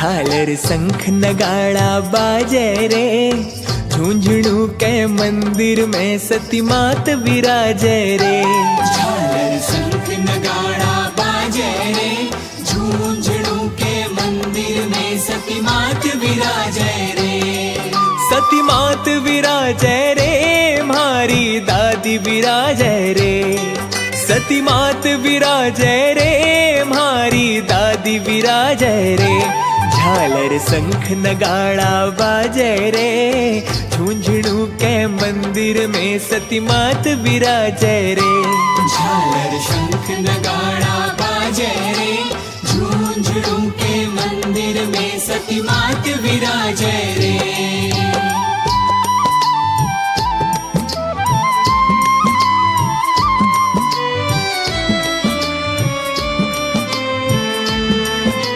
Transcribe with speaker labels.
Speaker 1: झालर शंख नगाड़ा बाजे रे, झुंझुनू के मंदिर में सती मात विराजे रे।
Speaker 2: झालर शंख नगाड़ा बाजे रे, झुंझुनू के मंदिर में सती मात विराजे रे।
Speaker 1: सती मात विराजे रे, मारी दादी विराजे रे। सती मात विराजे रे, मारी दादी विराजे रे। झालर शंख नगाड़ा बाजे रे, झुंझुनू के मंदिर में सती मात विराजे रे।
Speaker 2: झालर शंख नगाड़ा बाजे रे, झुंझुनू के मंदिर में सती मात विराजे रे।